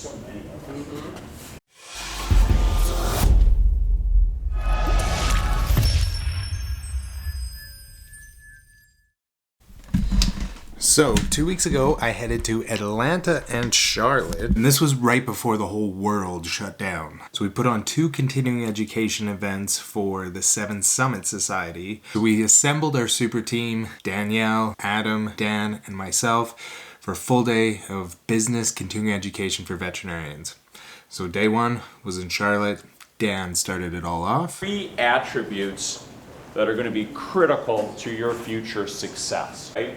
so many of them. Mm-hmm. So, 2 weeks ago, I headed to Atlanta and Charlotte, and this was right before the whole world shut down. So we put on 2 continuing education events for the 7 Summit Society. So we assembled our super team, Danielle, Adam, Dan, and myself, for a full day of business continuing education for veterinarians. So day 1 was in Charlotte. Dan started it all off. 3 attributes that are going to be critical to your future success, right?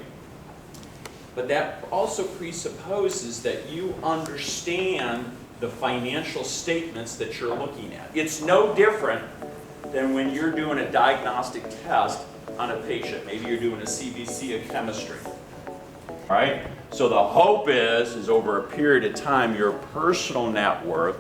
But that also presupposes that you understand the financial statements that you're looking at. It's no different than when you're doing a diagnostic test on a patient. Maybe you're doing a CBC of chemistry, all right? So the hope is over a period of time, your personal net worth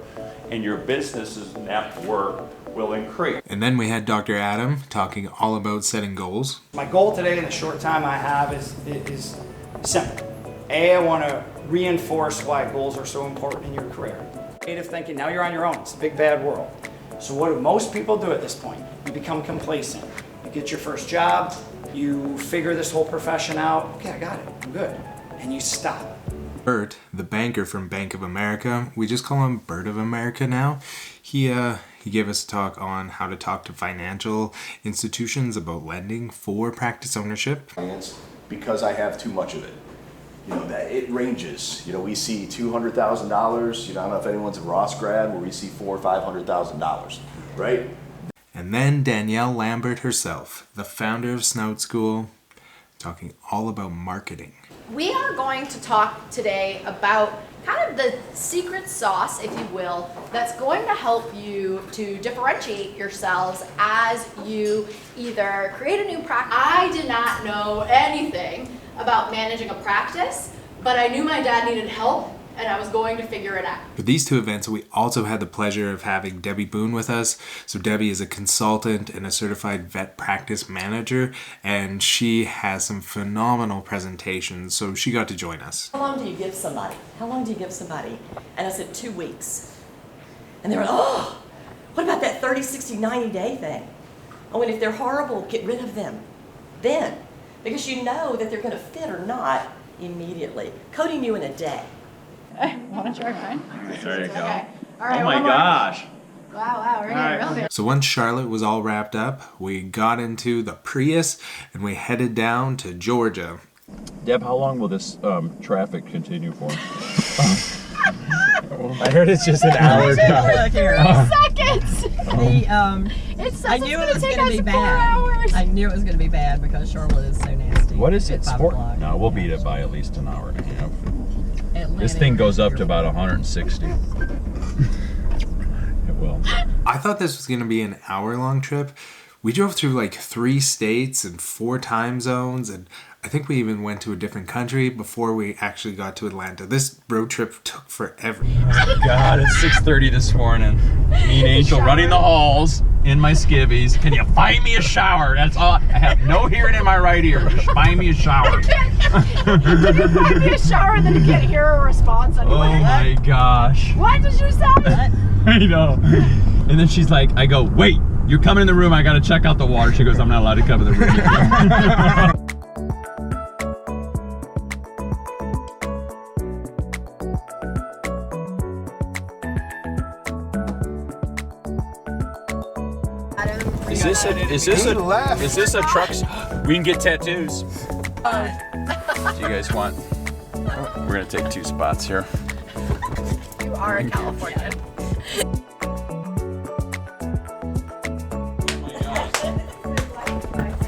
and your business's net worth will increase. And then we had Dr. Adam talking all about setting goals. My goal today in the short time I have is simple. I want to reinforce why goals are so important in your career. Creative thinking, now you're on your own. It's a big bad world. So what do most people do at this point? You become complacent. You get your first job, you figure this whole profession out. Okay, I got it, I'm good. And you stop. Bert, the banker from Bank of America, we just call him Bert of America now. He gave us a talk on how to talk to financial institutions about lending for practice ownership. Because I have too much of it. You know, that it ranges. You know, we see $200,000. You know, I don't know if anyone's a Ross grad where we see $400,000 or $500,000, right? And then Danielle Lambert herself, the founder of Snout School, talking all about marketing. We are going to talk today about kind of the secret sauce, if you will, that's going to help you to differentiate yourselves as you either create a new practice. I did not know anything about managing a practice, but I knew my dad needed help and I was going to figure it out. For these 2 events, we also had the pleasure of having Debbie Boone with us. So Debbie is a consultant and a certified vet practice manager, and she has some phenomenal presentations, so she got to join us. How long do you give somebody? How long do you give somebody? And I said 2 weeks. And they were, oh, what about that 30, 60, 90-day thing? Oh, and if they're horrible, get rid of them then. Because you know that they're going to fit or not immediately. Cody knew in a day. Want to try mine? There you go. Okay. All right, Oh my gosh. Wow, we're getting real good. So once Charlotte was all wrapped up, we got into the Prius and we headed down to Georgia. Deb, how long will this traffic continue for? I heard it's just an hour drive. 3 seconds! It says I knew it's it was going going to to take be us 4 bad. hours. I knew it was going to be bad because Charlotte is so nasty. What is it? At 5 Sport? o'clock. No, we'll beat it by at least an hour and a half. Atlanta This thing goes up to about 160. It will. I thought this was going to be an hour-long trip. We drove through like 3 states and 4 time zones, and I think we even went to a different country before we actually got to Atlanta. This road trip took forever. Oh God, it's 6:30 this morning. Me and Angel running the halls in my skivvies. Can you find me a shower? That's all. I have no hearing in my right ear. Just find me a shower. You can find me a shower and then you can't hear a response anyway. Oh my gosh. What did you say? I know. And then she's like, I go, wait, you're coming in the room. I got to check out the water. She goes, I'm not allowed to come in the room. Is this a truck? We can get tattoos. Do you guys want? We're gonna take 2 spots here. You are a Californian.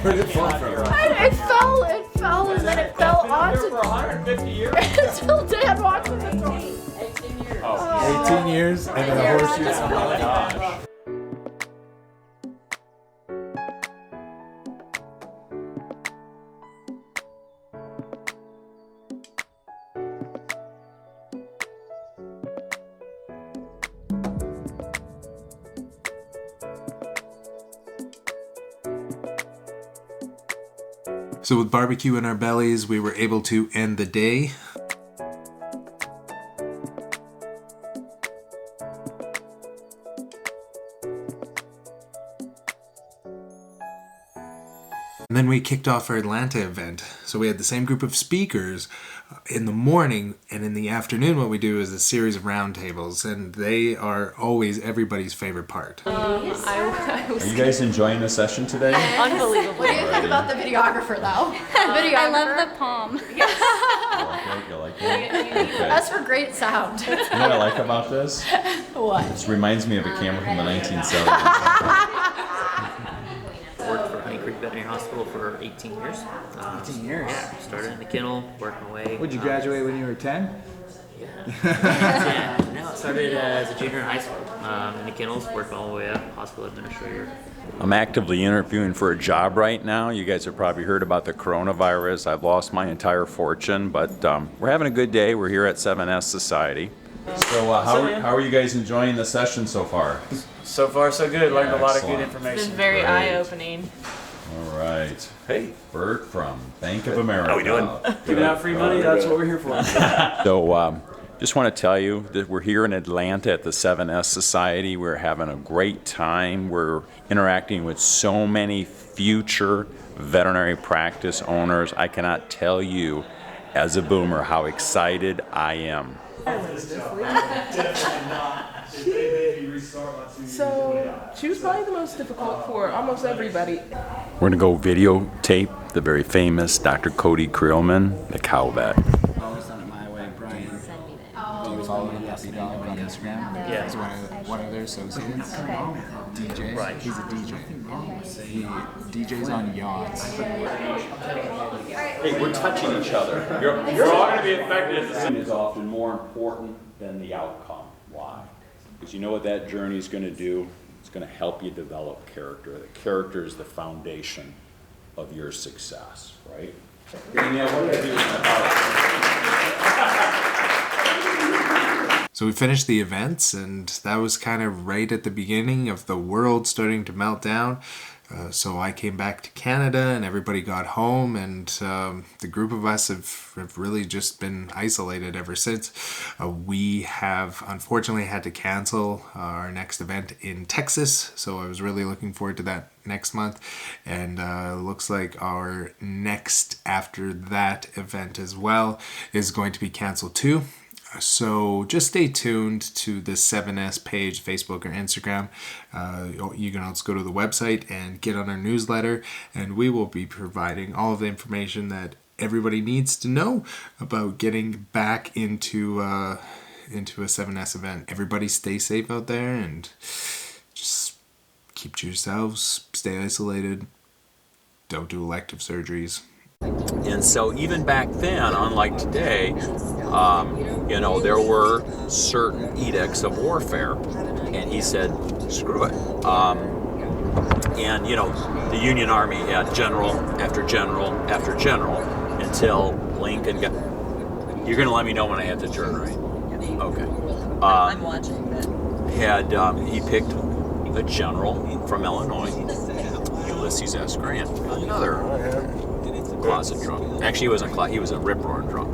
Where did it fall from? It fell, and then it fell onto For 150 years? until Dad walked in the door. 18 years. 18 years and then a horseshoe. Oh my gosh. So with barbecue in our bellies, we were able to end the day. then we kicked off our Atlanta event. So we had the same group of speakers in the morning, and in the afternoon what we do is a series of roundtables, and they are always everybody's favorite part. Are you guys enjoying the session today? Unbelievable. What do you think about the videographer, though? Videographer. I love the palm. You like it? Okay. That's for great sound. You know what I like about this? What? This reminds me of a camera from the 1970s. Worked for Honey Creek Veterinary Hospital for 18 years. 18 years? Yeah, started in the kennel, worked my way. Would you graduate when you were 10? Yeah, no, I started as a junior in high school in the kennels, worked all the way up, hospital administrator. I'm actively interviewing for a job right now. You guys have probably heard about the coronavirus. I've lost my entire fortune, but we're having a good day. We're here at 7S Society. So how are you guys enjoying the session so far? So far, so good. Learned a lot of good Excellent. information. It's been very Great. eye-opening. All right. Hey, Bert from Bank of America. How we doing? Giving out free money, that's what we're here for. So just want to tell you that we're here in Atlanta at the 7S Society. We're having a great time. We're interacting with so many future veterinary practice owners. I cannot tell you, as a boomer, how excited I am. So she was probably the most difficult for almost everybody. We're going to go videotape the very famous Dr. Cody Creelman, the cow vet. Always done it my way, Brian. Do you follow the Puppy Dog on Instagram? Yeah. He's one of their associates. DJ. Right. He's a DJ. He DJs on yachts. Hey, we're touching each other. You're all going to be affected. The is often more important than the outcome. Why? Because you know what that journey is going to do? It's going to help you develop character. The character is the foundation of your success, right? Danielle, what did I do with my So we finished the events, and that was kind of right at the beginning of the world starting to melt down. So I came back to Canada, and everybody got home, and the group of us have really just been isolated ever since. We have unfortunately had to cancel our next event in Texas, so I was really looking forward to that next month, and looks like our next after that event as well is going to be canceled too. So just stay tuned to the 7S page, Facebook or Instagram. You can also go to the website and get on our newsletter, and we will be providing all of the information that everybody needs to know about getting back into a 7S event. Everybody stay safe out there, and just keep to yourselves, stay isolated, don't do elective surgeries. And so even back then, unlike today, there were certain edicts of warfare. And he said, screw it. The Union Army had general after general after general until Lincoln got... You're going to let me know when I have to turn, right? Okay. I'm watching that. He picked a general from Illinois, Ulysses S. Grant, another closet drunk. Actually, he wasn't he was a rip-roaring drunk.